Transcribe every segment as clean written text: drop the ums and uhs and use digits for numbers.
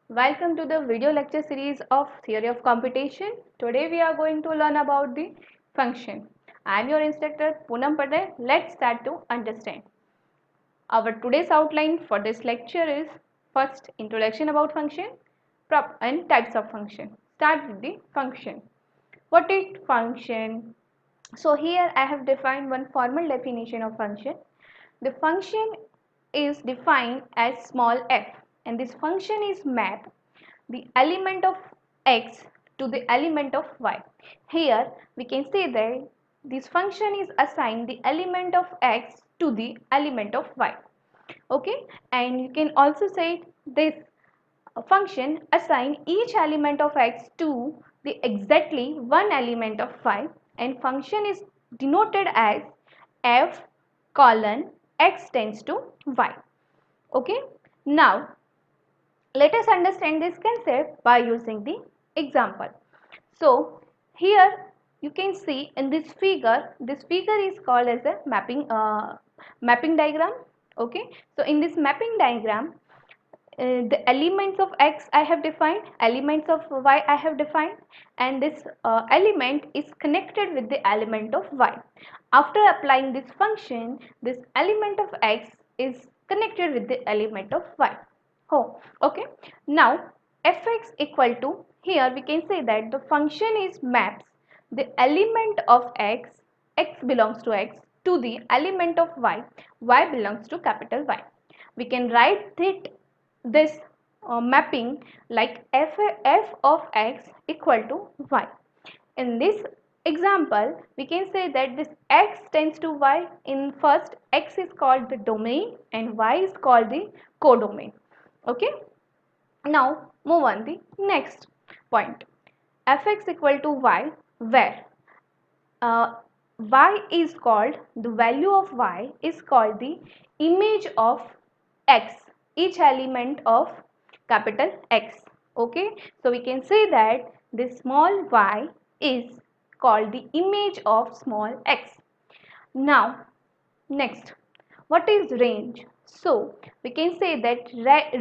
Welcome to the video lecture series of Theory of Computation. Today we are going to learn about the function. I am your instructor Poonam Patel. Let's start to understand. Our today's outline for this lecture is first introduction about function, prop and types of function. Start with the function. What is function? So here I have defined one formal definition of function. The function is defined as small f, and this function is map the element of x to the element of y. Here we can say that this function is assigned the element of x to the element of y. Okay, and you can also say this function assign each element of x to the exactly one element of y, and function is denoted as f colon x tends to y. Okay, now let us understand this concept by using the example. So here you can see in this figure is called as a mapping diagram. Okay, so in this mapping diagram, the elements of x I have defined, elements of y I have defined, and this element is connected with the element of y. After applying this function, this element of x is connected with the element of y. Oh, okay. Now fx equal to, here we can say that the function is maps the element of x belongs to x, to the element of y belongs to capital Y. We can write this mapping like f of x equal to y. In this example, we can say that this x tends to y. In first, x is called the domain and y is called the codomain. Okay. Now move on the next point. Fx equal to y, where y is called, the value of y is called the image of x, each element of capital X. Okay, so we can say that this small y is called the image of small x. Now next, what is range? So we can say that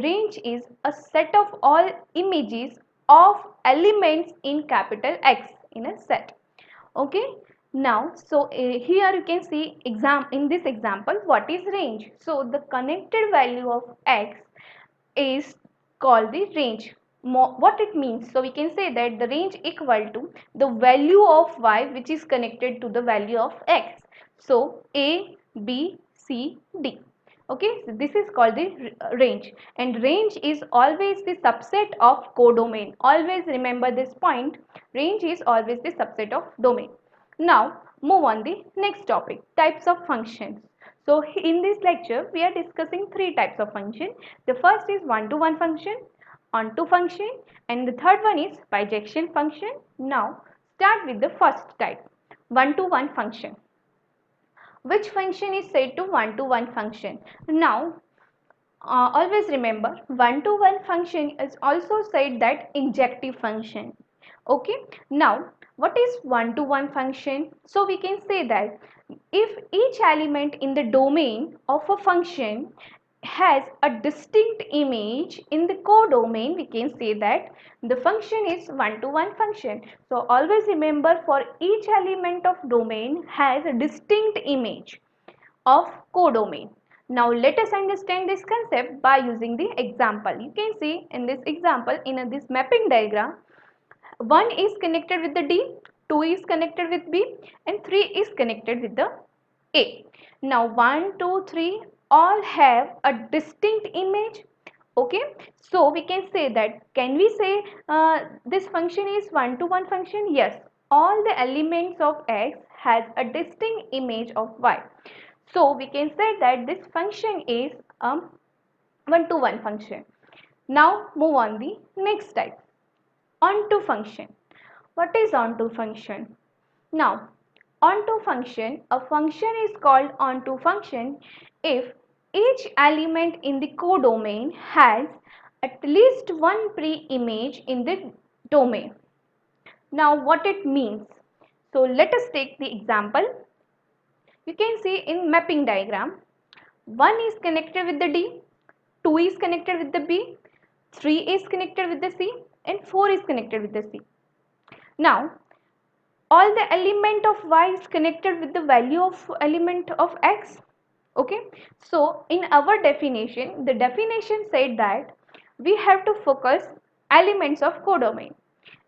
range is a set of all images of elements in capital X in a set. Okay, now so here you can see in this example what is range. So the connected value of x is called the range. What it means, so we can say that the range equal to the value of y which is connected to the value of x. So a, b, c, d. Okay, so this is called the range, and range is always the subset of codomain. Always remember this point, range is always the subset of domain. Now move on the next topic, types of functions. So in this lecture we are discussing three types of function. The first is one-to-one function, onto function, and the third one is bijection function. Now start with the first type, one-to-one function. Which function is said to one-to-one function? Now always remember, one-to-one function is also said that injective function. Okay, now what is one-to-one function? So we can say that if each element in the domain of a function has a distinct image in the codomain, we can say that the function is one-to-one function. So always remember, for each element of domain has a distinct image of codomain. Now let us understand this concept by using the example. You can see in this example, in this mapping diagram, 1 is connected with the D, 2 is connected with B, and 3 is connected with the A. Now 1, 2, 3 all have a distinct image. Okay, so we can say that, can we say this function is one-to-one function? Yes, all the elements of x has a distinct image of y. So we can say that this function is a one-to-one function. Now move on the next type, onto function. What is onto function? Now onto function, a function is called onto function if each element in the codomain has at least one pre-image in the domain. Now what it means? So let us take the example. You can see in mapping diagram, 1 is connected with the D, 2 is connected with the B, 3 is connected with the C, and 4 is connected with the C. Now, all the element of Y is connected with the value of element of X. Okay, so in our definition, the definition said that we have to focus elements of codomain.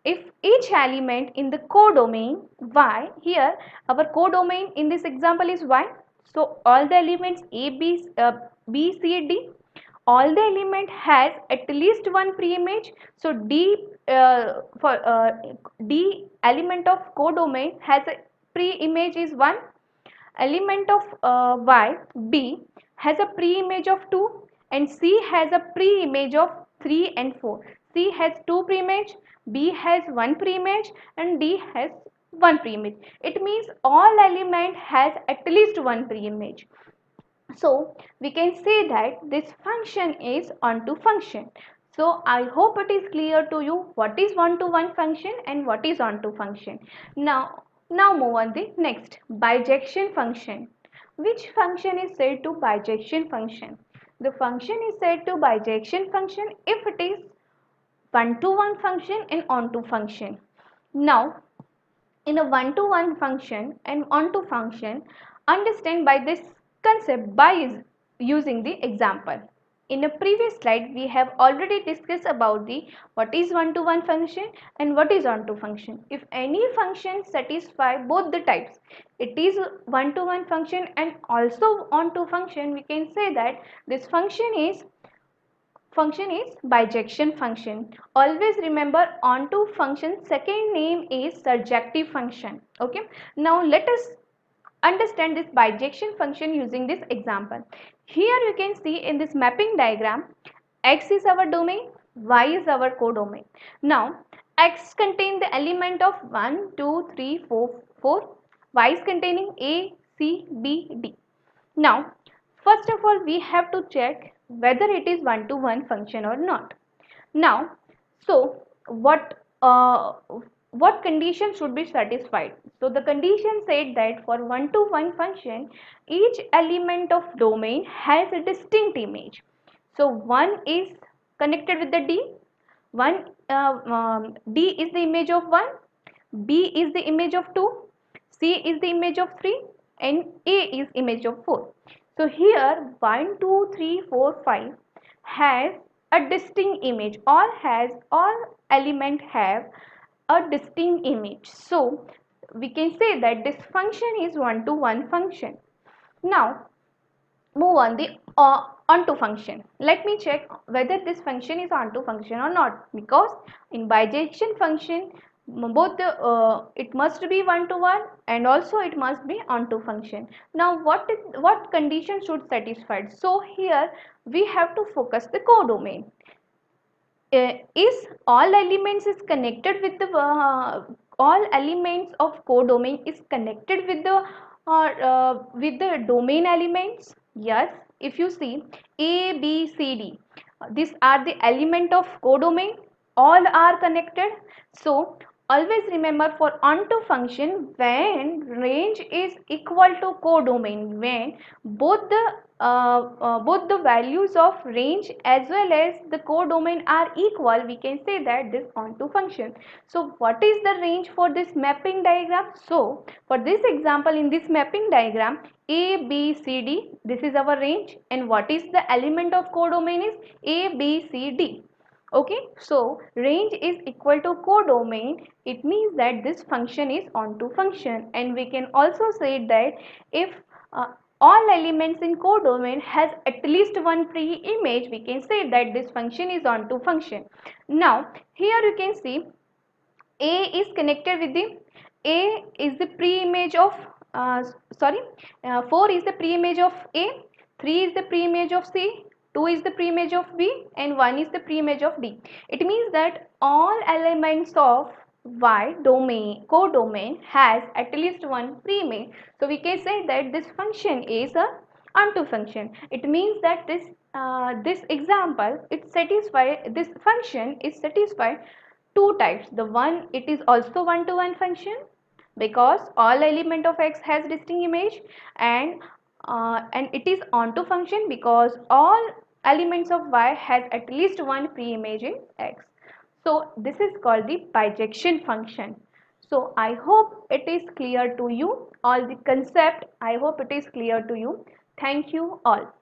If each element in the codomain Y, here our codomain in this example is Y, so all the elements A, B, C, D, all the element has at least one pre-image. So D element of codomain has a pre-image is 1, element of Y, B, has a pre-image of 2, and C has a pre-image of 3 and 4. C has 2 pre-image, B has 1 pre-image, and D has 1 pre-image. It means all element has at least 1 pre-image. So we can say that this function is onto function. So I hope it is clear to you what is one-to-one function and what is onto function. Now move on the next, bijection function. Which function is said to bijection function? The function is said to bijection function if it is one-to-one function and onto function. Now in a one-to-one function and onto function, understand by this concept by using the example. In a previous slide, we have already discussed about the what is one-to-one function and what is onto function. If any function satisfy both the types, it is one-to-one function and also onto function, we can say that this function is bijection function. Always remember onto function second name is surjective function. Okay, now let us understand this bijection function using this example. Here you can see in this mapping diagram, X is our domain, Y is our codomain. Now X contain the element of 1 2 3 4, Y is containing A, C, B, D. Now first of all, we have to check whether it is one-to-one function or not. Now, so what condition should be satisfied? So the condition said that for one-to-one function, each element of domain has a distinct image. So one is connected with the D. D is the image of 1, B is the image of 2, C is the image of 3, and A is image of 4. So here 1, 2, 3, 4, 5 has a distinct image. All element have a distinct image. So we can say that this function is one-to-one function. Now move on the onto function. Let me check whether this function is onto function or not, because in bijection function both the it must be one to one and also it must be onto function. Now what condition should satisfied? So here we have to focus the codomain. Is all elements is connected with the all elements of codomain is connected with the domain elements? Yes, if you see A, B, C, D, these are the element of codomain, all are connected. So always remember for onto function, when range is equal to codomain, when both the values of range as well as the codomain are equal, we can say that this onto function. So what is the range for this mapping diagram? So for this example, in this mapping diagram, A, B, C, D, this is our range, and what is the element of codomain is A, B, C, D. Okay, so range is equal to codomain. It means that this function is onto function, and we can also say that if all elements in codomain has at least one pre-image, we can say that this function is onto function. Now here you can see A is connected with the A is the pre-image of 4 is the pre-image of A, 3 is the pre-image of C, 2 is the pre-image of B, and 1 is the pre-image of D. It means that all elements of Y domain codomain has at least one pre-image. So we can say that this function is a onto function. It means that this example, this function is satisfied two types. The one, it is also one-to-one function, because all element of X has distinct image, and it is onto function because all elements of Y has at least one pre-image in X. So this is called the bijection function. So I hope it is clear to you, all the concept, I hope it is clear to you. Thank you all.